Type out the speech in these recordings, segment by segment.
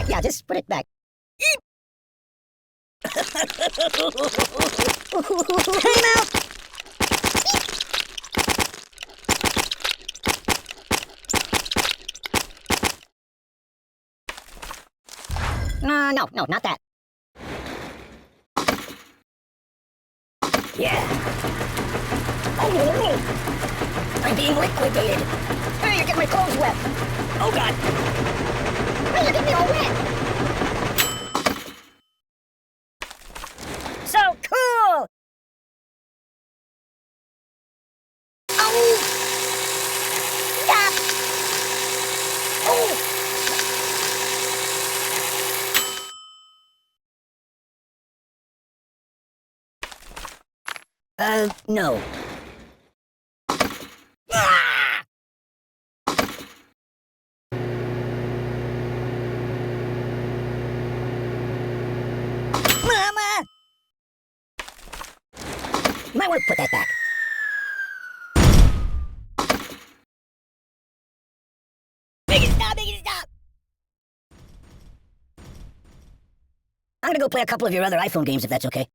Yeah, just put it back. Time out! No, not that. Yeah. Oh, I'm being liquidated. Hey, you're getting my clothes wet. Oh, God. Hey, you're getting me all wet. So cool! Oh! Stop! Oh! No. Ah! Mama! Might want to put that back. Make it stop! Make it stop! I'm gonna go play a couple of your other iPhone games if that's okay.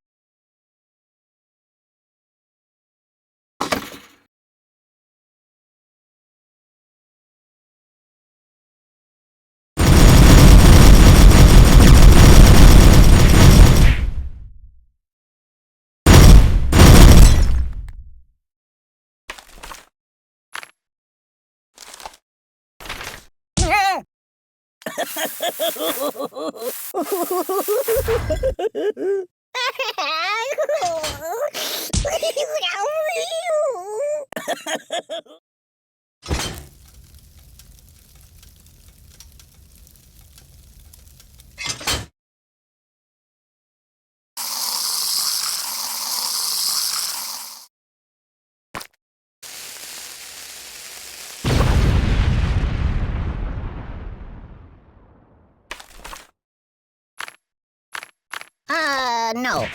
No.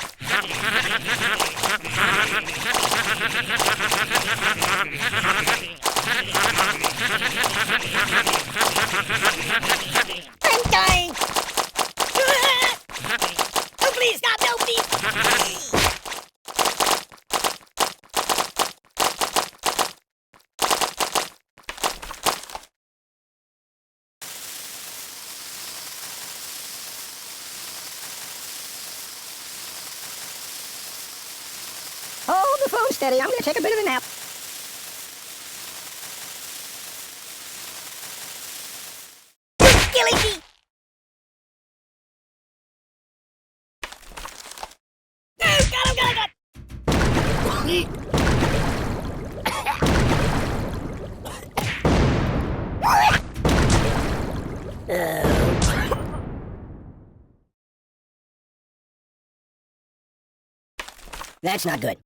I'm dying! Oh, please, stop! No, please! Hold the phone steady. I'm gonna take a bit of a nap. You're killing me! Oh, got him! That's not good.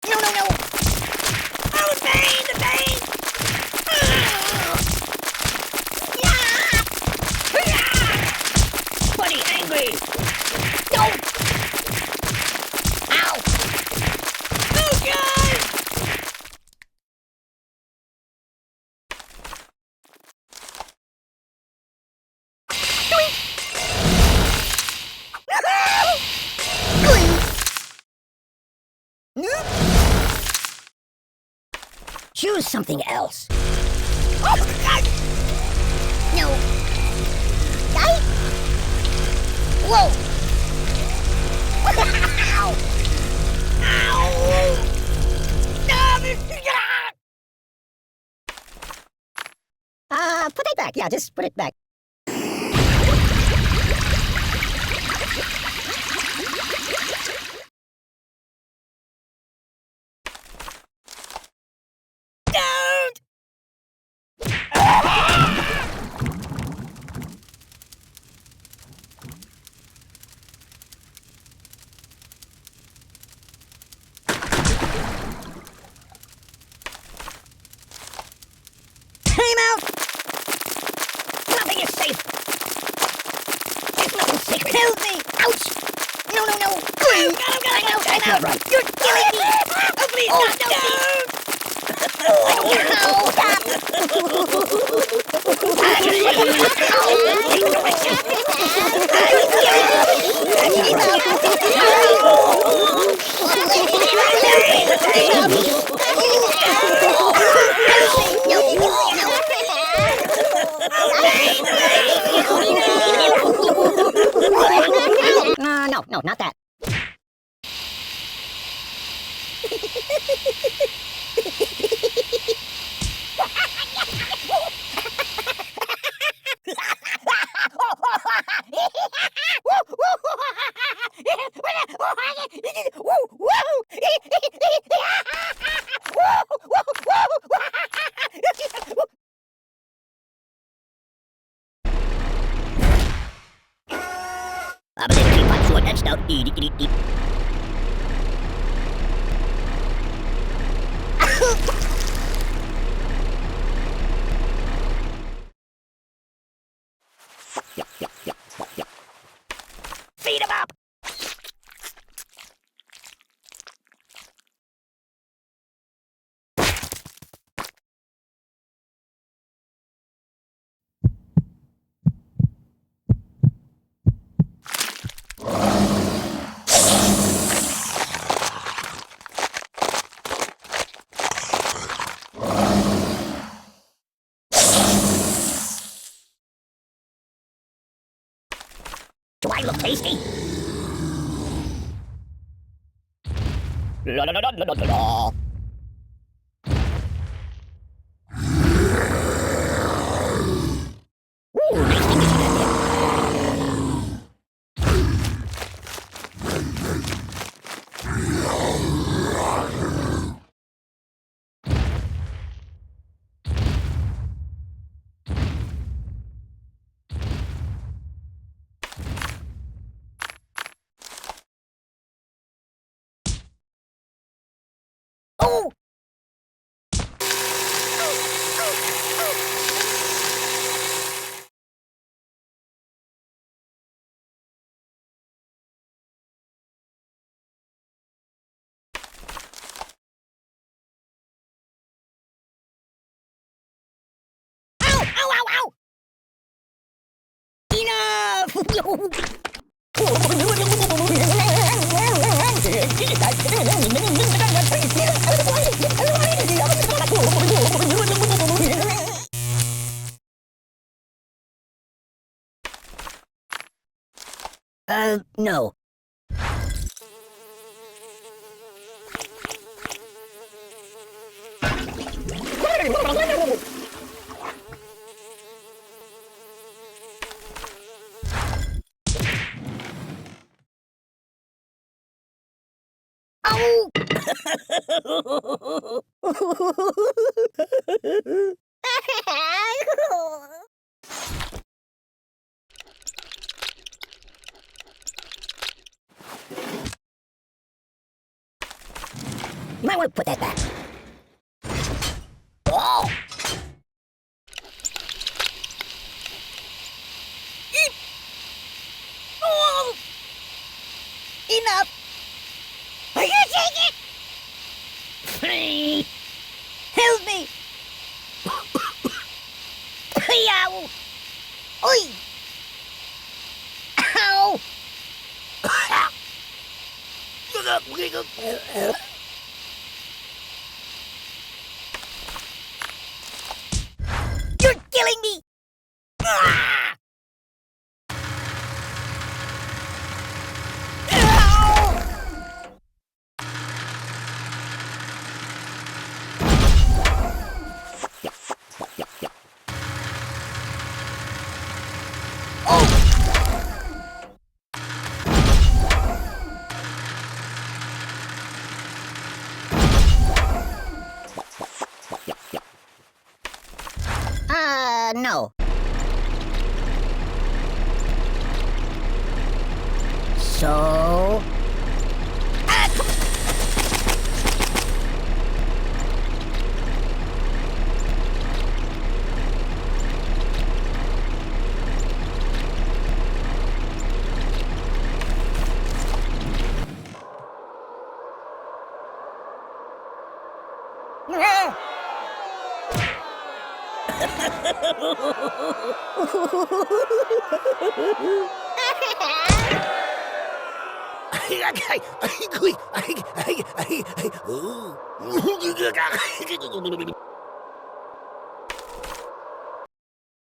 No! Oh, the pain! Buddy, angry! No! Ow! Oh, God! Choose something else. Oh, God! No. Die? Whoa! Ow! Ow! Put it back. Yeah, just put it back. Don't! Help me! Ouch! No, no, no! Please! I'm out! I'm out! Right. You're killing me! Oh, please, oh, no, not that. I'm a little teapot, short and stout. Eat, eat, eat, eat. Feed him up! Do I look tasty? La la la la la la la. Ooh, nice thing you got there. Oh! No. Oh! You might want to put that back. Oh! Oh! Enough! Are you taking it? Free! Help me! Ow! Oi! Ow! You're killing me! Ah! No. So... 아이고,